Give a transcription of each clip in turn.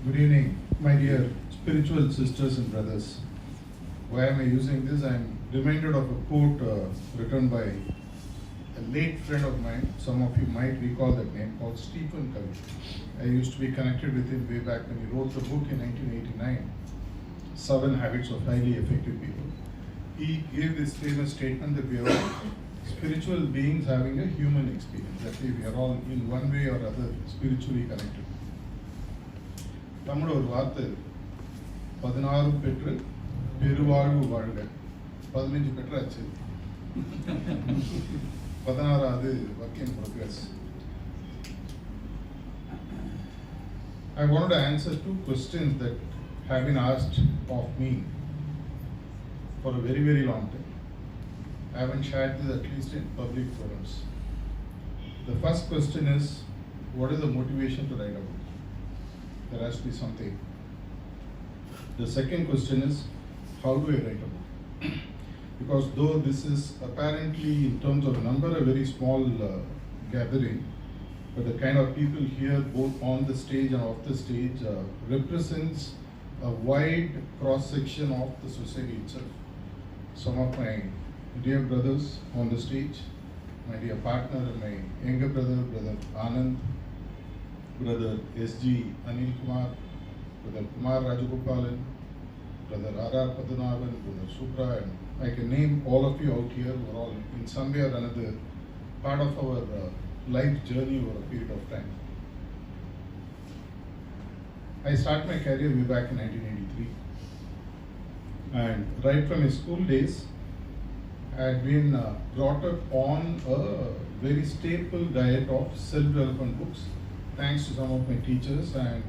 Good evening, my dear spiritual sisters and brothers. Why am I using this? I am reminded of a quote written by a late friend of mine. Some of you might recall that name, called Stephen Covey. I used to be connected with him way back when he wrote the book in 1989, 7 Habits of Highly Effective People. He gave this famous statement that we are all spiritual beings having a human experience. That way we are all in one way or other spiritually connected. Tamil ஒரு வார்த்தை 16 பெற்று பெருவாழ்வு வாழ்க 15 பெற்றாச்சு 16வது work in progress. I wanted to answer 2 questions that have been asked of me for a very, very long time. I haven't shared this at least in public forums. The first question is, what is the motivation to write a book? There has to be something. The second question is, how do I write a book? Because though this is apparently in terms of number a very small gathering, but the kind of people here both on the stage and off the stage represents a wide cross section of the society itself. Some of my dear brothers on the stage, my dear partner and my younger brother, Brother Anand, Brother S.G. Anil Kumar, Brother Kumar Rajagopalan, Brother R.R. Padmanabhan, Brother Supra, and I can name all of you out here who are all in some way or another part of our life journey over a period of time. I started my career way back in 1983, and right from my school days, I had been brought up on a very staple diet of self-development books, thanks to some of my teachers and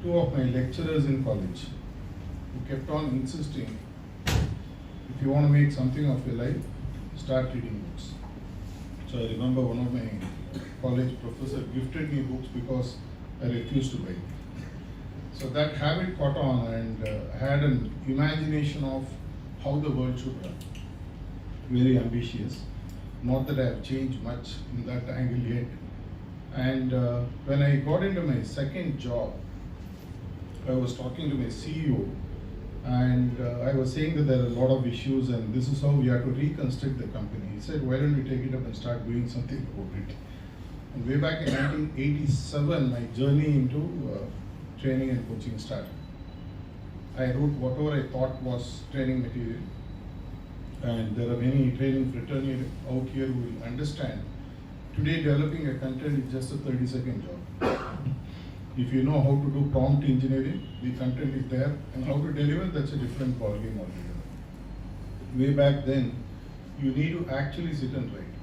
2 of my lecturers in college, who kept on insisting, if you want to make something of your life, start reading books. So I remember one of my college professors gifted me books because I refused to buy. So that habit caught on, and I had an imagination of how the world should run. Very ambitious. Not that I have changed much in that angle yet. And when I got into my second job, I was talking to my CEO, and I was saying that there are a lot of issues and this is how we have to reconstruct the company. He said, why don't you take it up and start doing something about it? And way back in 1987, my journey into training and coaching started. I wrote whatever I thought was training material, and there are many training fraternities out here who will understand. Today, developing a content is just a 30-second job. If you know how to do prompt engineering, the content is there, and how to deliver, that's a different ballgame altogether. Way back then, you need to actually sit and write.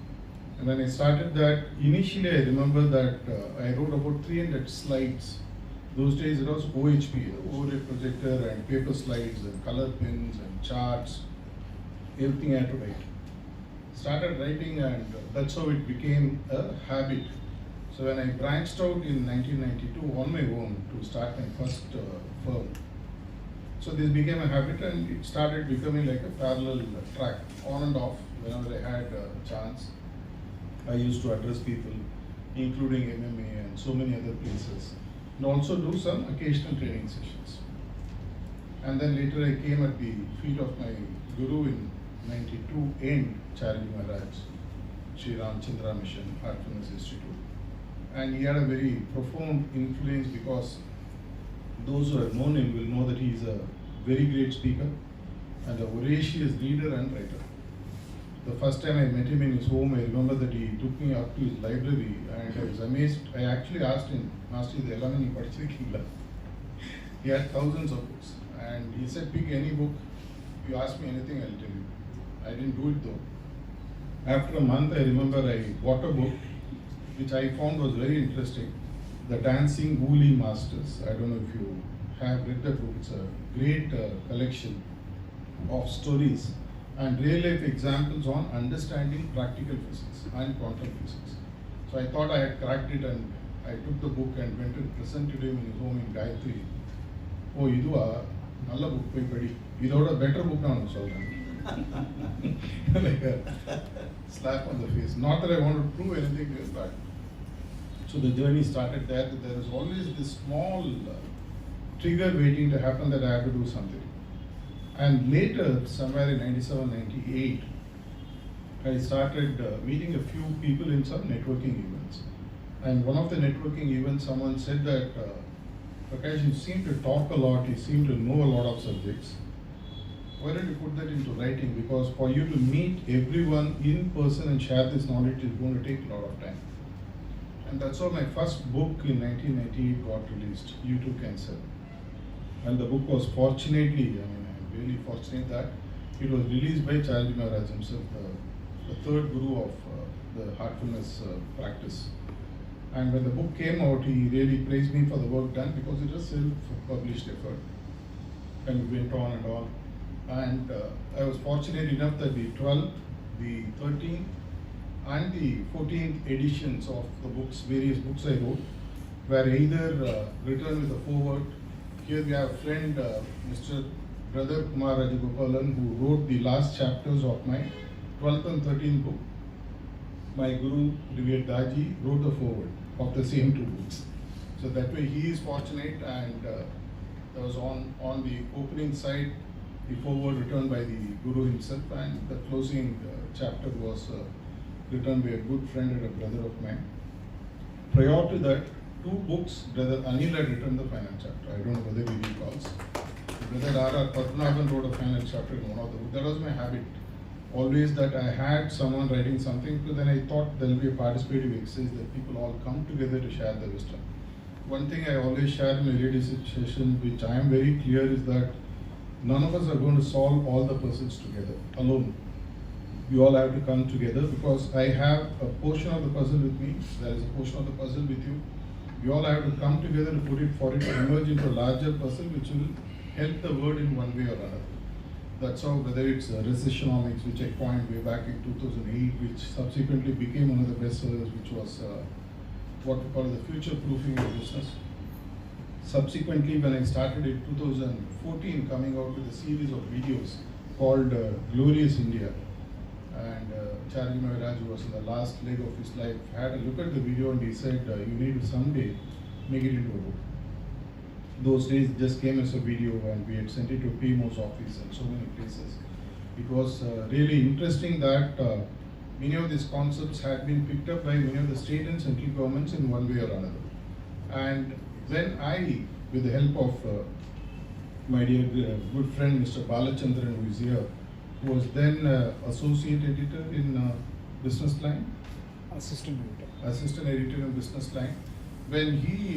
And when I started that, initially I remember that I wrote about 300 slides. Those days it was OHP, overhead projector, and paper slides, and color pins, and charts, everything I had to write. Started writing, and that's how it became a habit. So when I branched out in 1992 on my own to start my first firm, so this became a habit, and it started becoming like a parallel track, on and off. Whenever I had a chance, I used to address people, including MMA and so many other places, and also do some occasional training sessions. And then later I came at the feet of my guru in 92 in Charity Maharaj, Sri Ramchandra Mission, Heartfulness Institute. And he had a very profound influence, because those who have known him will know that he is a very great speaker and a voracious reader and writer. The first time I met him in his home, I remember that he took me up to his library, and I was amazed. I actually asked him, Master, the Elamani Padichirikingla. He had thousands of books, and he said, pick any book, if you ask me anything, I'll tell you. I didn't do it though. After a month, I remember I bought a book, which I found was very interesting, The Dancing Woolly Masters. I don't know if you have read that book. It's a great collection of stories and real life examples on understanding practical physics and quantum physics. So I thought I had cracked it, and I took the book and went and presented him in his home in Gayatri. Oh, idua nalla book poi padi. Idoda better book na nu solren. Like a slap on the face. Not that I want to prove anything to him, but so the journey started there. That there is always this small trigger waiting to happen that I had to do something. And later, somewhere in 97, 98, I started meeting a few people in some networking events. And one of the networking events, someone said that, Prakash, you seem to talk a lot, you seem to know a lot of subjects. Why don't you put that into writing? Because for you to meet everyone in person and share this knowledge is going to take a lot of time. And that's how my first book in 1998 got released, You Too Can Sell. And the book was fortunately, I'm really fortunate that it was released by Charles Maharaj himself, the third guru of the heartfulness practice. And when the book came out, he really praised me for the work done because it was self-published effort. And we went on and on. And I was fortunate enough that the 12th, the 13th, and the 14th editions of the books, various books I wrote, were either written with a foreword. Here we have a friend, Mr. Brother Kumar Rajagopalan, who wrote the last chapters of my 12th and 13th book. My guru, Divya Daji, wrote the foreword of the same two books. So that way he is fortunate, and there was on the opening side, the foreword written by the guru himself, and the closing chapter was written by a good friend and a brother of mine. Prior to that, two books, Brother Anil had written the final chapter. I don't know whether he recalls. Brother R.R. Padmanabhan wrote a final chapter in one of the books. That was my habit. Always that I had someone writing something, so then I thought there will be a participative exercise that people all come together to share their wisdom. One thing I always share in a leadership session, which I am very clear, is that none of us are going to solve all the puzzles together, alone. You all have to come together because I have a portion of the puzzle with me, there is a portion of the puzzle with you. You all have to come together to put it for it to emerge into a larger puzzle which will help the world in one way or another. That's how, whether it's recessionomics, which I coined way back in 2008, which subsequently became one of the best sellers, which was what we call the future proofing of business. Subsequently, when I started in 2014, coming out with a series of videos called Glorious India, and Charlie Maharaj, who was in the last leg of his life, had a look at the video and he said, you need to someday make it into a book. Those days just came as a video and we had sent it to PMO's office and so many places. It was really interesting that many of these concepts had been picked up by many of the state and central governments in one way or another. And then I, with the help of my dear good friend Mr. Balachandran, who is here, who was then associate editor in Business Line. Assistant editor in Business Line. When he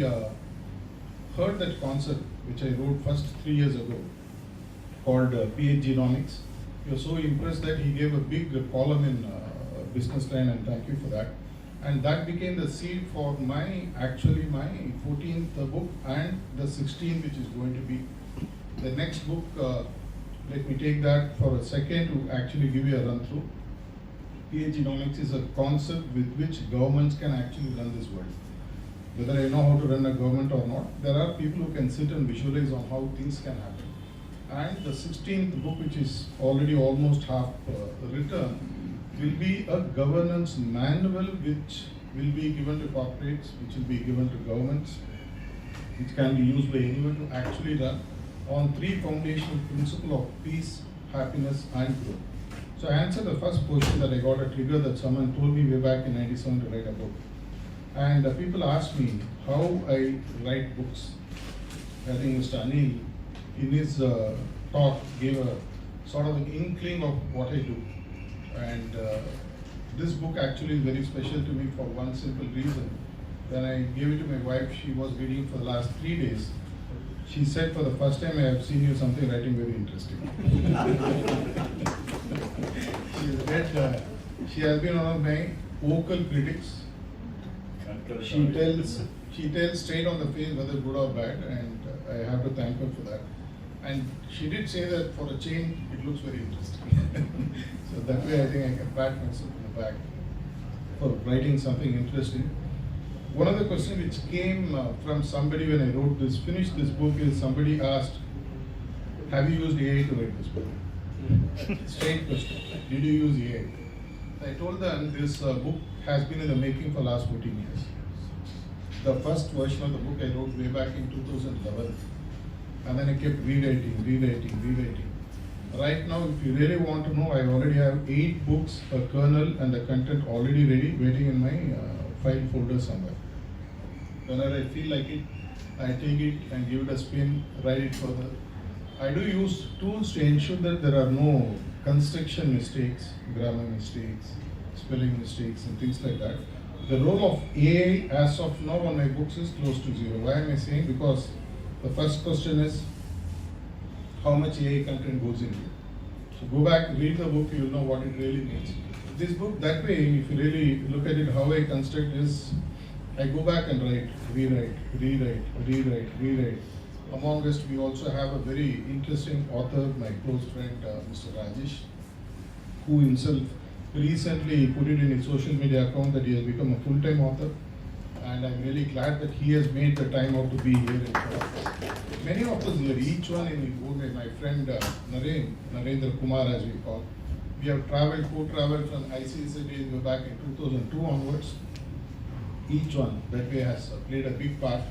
heard that concept, which I wrote first 3 years ago, called PH Genomics, he was so impressed that he gave a big column in Business Line, and thank you for that. And that became the seed for my 14th book and the 16th, which is going to be the next book. Let me take that for a second to actually give you a run through. PH Genomics is a concept with which governments can actually run this world. Whether I know how to run a government or not, there are people who can sit and visualize on how things can happen. And the 16th book, which is already almost half written, will be a governance manual which will be given to corporates, which will be given to governments, which can be used by anyone to actually run on 3 foundational principles of peace, happiness, and growth. So I answered the first question that I got a trigger that someone told me way back in 97 to write a book. And people asked me how I write books. I think Mr. Anil, in his talk, gave a sort of an inkling of what I do. And this book actually is very special to me for one simple reason. When I gave it to my wife, she was reading for the last 3 days. She said, for the first time I have seen you something writing very interesting. She has been one of my vocal critics. She tells straight on the face whether good or bad, and I have to thank her for that. And she did say that for a change, it looks very interesting. So that way I think I can pat myself on the back for writing something interesting. One of the questions which came from somebody when I finished this book is somebody asked, have you used AI to write this book? Straight question. Did you use AI? I told them this book has been in the making for the last 14 years. The first version of the book I wrote way back in 2011. And then I kept rewriting. Right now, if you really want to know, I already have 8 books, a kernel, and the content already ready, waiting in my file folder somewhere. Whenever I feel like it, I take it and give it a spin, write it further. I do use tools to ensure that there are no construction mistakes, grammar mistakes, spelling mistakes, and things like that. The role of AI as of now on my books is close to zero. Why am I saying? Because the first question is, how much AI content goes into it? So go back, read the book, you'll know what it really means. This book, that way, if you really look at it, how I construct is, I go back and rewrite. Among us, we also have a very interesting author, my close friend, Mr. Rajesh, who himself recently put it in his social media account that he has become a full-time author. And I'm really glad that he has made the time out to be here in front of us. Many of us here, each one in his own way, my friend Narendra Kumar, as we call, we have co-traveled from ICSA days back in 2002 onwards. Each one that way has played a big part.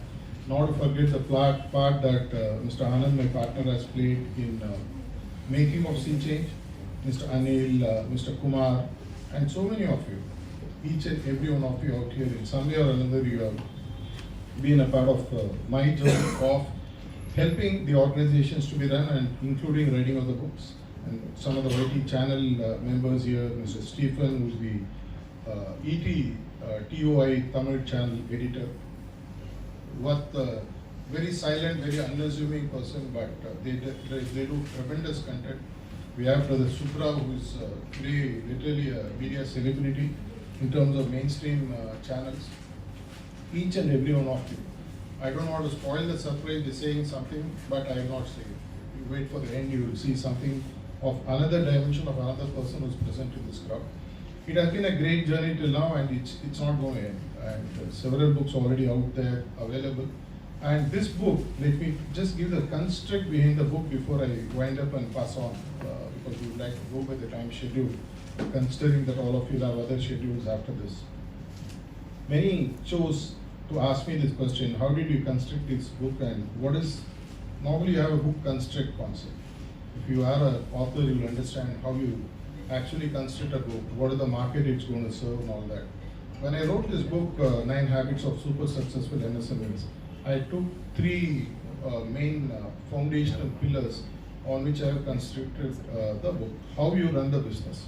Not to forget the part that Mr. Anand, my partner, has played in making of Sea Change, Mr. Anil, Mr. Kumar, and so many of you. Each and every one of you out here, in some way or another, you have been a part of my journey of helping the organizations to be run, and including writing of the books. And some of the YT channel members here, Mr. Stephen, who is the TOI Tamil channel editor, what very silent, very unassuming person, but they do tremendous content. We have Brother Supra, who is today literally a media celebrity in terms of mainstream channels. Each and every one of you. I don't want to spoil the surprise by saying something, but I will not say it. You wait for the end, you will see something of another dimension of another person who is present in this crowd. It has been a great journey till now, and it's not going to end. And several books already out there available. And this book, let me just give the construct behind the book before I wind up and pass on, because we would like to go by the time schedule, considering that all of you have other schedules after this. Many chose to ask me this question: how did you construct this book, and what is, normally you have a book construct concept. If you are an author, you will understand how you actually construct a book, what is the market it's going to serve and all that. When I wrote this book, 9 Habits of Super Successful MSMEs, I took 3 main foundational pillars on which I have constructed the book. How you run the business.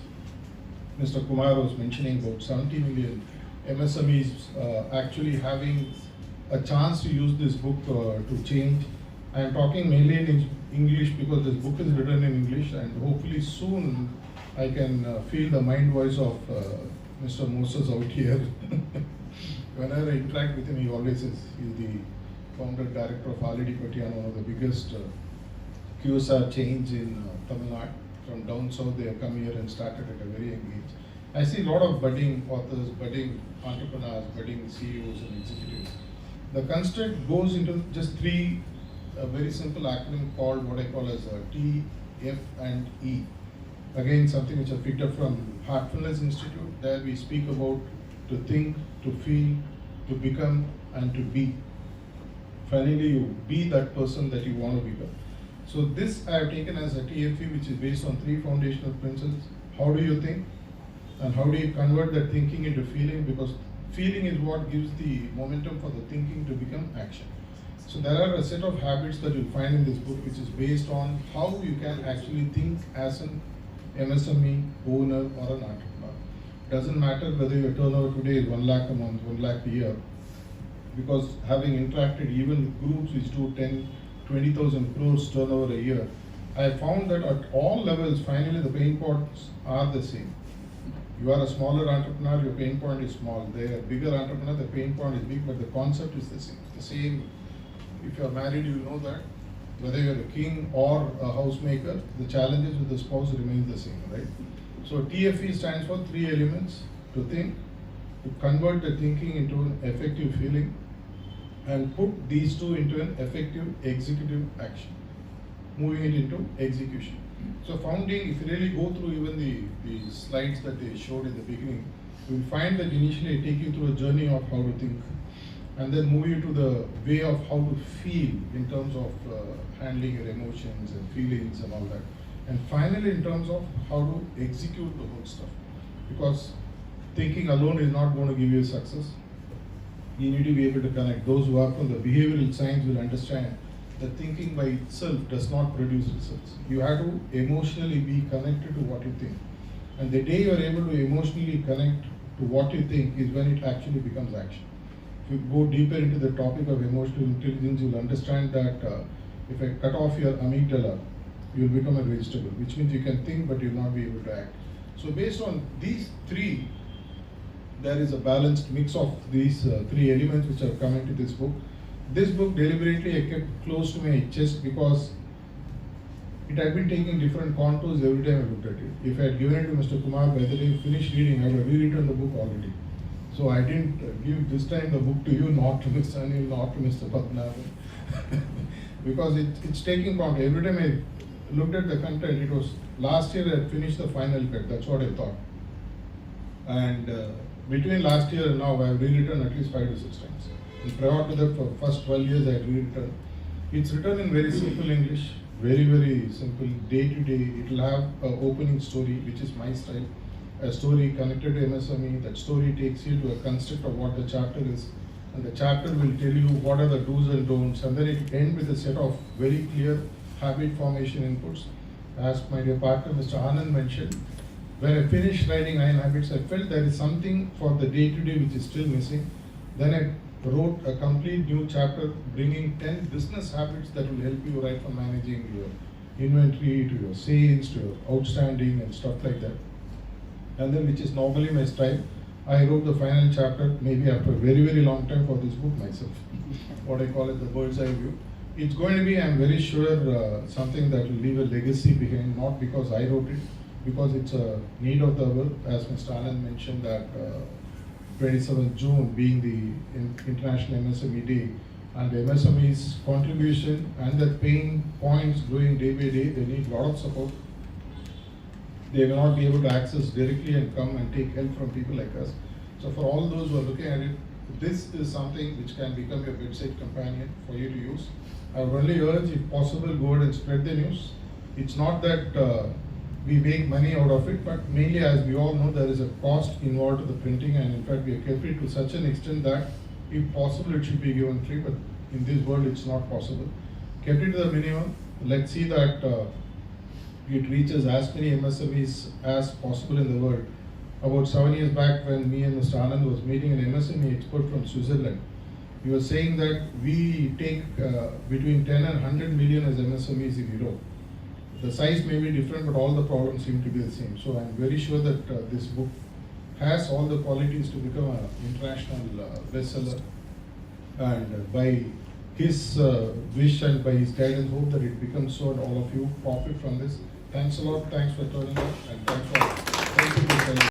Mr. Kumar was mentioning about 70 million MSMEs actually having a chance to use this book to change. I am talking mainly in English because this book is written in English, and hopefully soon I can feel the mind voice of Mr. Moses out here. Whenever I interact with him, he always says he's the founder director of Alchemy, one of the biggest QSR chains in Tamil Nadu. From down south, they have come here and started at a very young age. I see a lot of budding authors, budding entrepreneurs, budding CEOs and executives. The construct goes into just 3 very simple acronym called what I call as T, F and E. Again, something which I picked up from Heartfulness Institute. There we speak about to think, to feel, to become and to be. Finally, you be that person that you want to become. So this I have taken as a TFE, which is based on 3 foundational principles. How do you think? And how do you convert that thinking into feeling? Because feeling is what gives the momentum for the thinking to become action. So there are a set of habits that you'll find in this book, which is based on how you can actually think as an MSME, owner or an entrepreneur. Doesn't matter whether your turnover today is 1 lakh a month, 1 lakh a year, because having interacted even with groups which do 10, 20,000 crores turnover a year, I found that at all levels, finally the pain points are the same. You are a smaller entrepreneur, your pain point is small. They are bigger entrepreneur, the pain point is big, but the concept is the same. The same. If you are married, you know that. Whether you are a king or a housemaker, the challenges with the spouse remain the same, right? So TFE stands for 3 elements: to think, to convert the thinking into an effective feeling, and put these 2 into an effective executive action, moving it into execution. So founding, if you really go through even the slides that they showed in the beginning, you will find that initially I take you through a journey of how to think. and then move you to the way of how to feel in terms of handling your emotions and feelings and all that. And finally, in terms of how to execute the whole stuff. Because thinking alone is not going to give you success. You need to be able to connect. Those who are from the behavioral science will understand that thinking by itself does not produce results. You have to emotionally be connected to what you think. And the day you are able to emotionally connect to what you think is when it actually becomes action. If you go deeper into the topic of emotional intelligence, you'll understand that if I cut off your amygdala, you'll become a vegetable, which means you can think but you'll not be able to act. So based on these three, there is a balanced mix of these three elements which have come into this book. This book deliberately I kept close to my chest because it had been taking different contours every time I looked at it. If I had given it to Mr. Kumar by the time he finished reading, I would have rewritten the book already. So I didn't give this time the book to you, not to Mr. Anil, not to Mr. Padmanabhan. Because it's taking contour. Every time I looked at the content, it was last year I had finished the final cut, that's what I thought. And between last year and now, I have rewritten at least 5 to 6 times. And prior to that, for first 12 years, I had rewritten. It's written in very simple English, very, very simple, day to day. It will have an opening story, which is my style. A story connected to MSME. That story takes you to a construct of what the chapter is. And the chapter will tell you what are the do's and don'ts. And then it ends with a set of very clear habit formation inputs. As my dear partner, Mr. Anand mentioned, when I finished writing 9 habits, I felt there is something for the day-to-day which is still missing. Then I wrote a complete new chapter bringing 10 business habits that will help you right from managing your inventory to your sales to your outstanding and stuff like that. And then, which is normally my style, I wrote the final chapter maybe after a very, very long time for this book myself. What I call it the bird's eye view. It's going to be, I'm very sure, something that will leave a legacy behind, not because I wrote it, because it's a need of the hour, as Mr. Anand mentioned that 27th June being the International MSME Day, and the MSME's contribution and the pain points growing day by day, they need a lot of support. They will not be able to access directly and come and take help from people like us. So for all those who are looking at it, this is something which can become your bedside companion for you to use. I would only urge, if possible, go ahead and spread the news. It's not that we make money out of it, but mainly, as we all know, there is a cost involved to the printing, and in fact we have kept it to such an extent that if possible it should be given free, but in this world it's not possible. Kept it to the minimum. Let's see that it reaches as many MSMEs as possible in the world. About 7 years back, when me and Mr. Anand was meeting an MSME expert from Switzerland, he was saying that we take between 10 and 100 million as MSMEs in Europe. The size may be different, but all the problems seem to be the same. So I'm very sure that this book has all the qualities to become an international bestseller. And by his wish and by his guidance, hope that it becomes so, and all of you profit from this. Thanks a lot. Thanks for turning up, and thanks for helping me.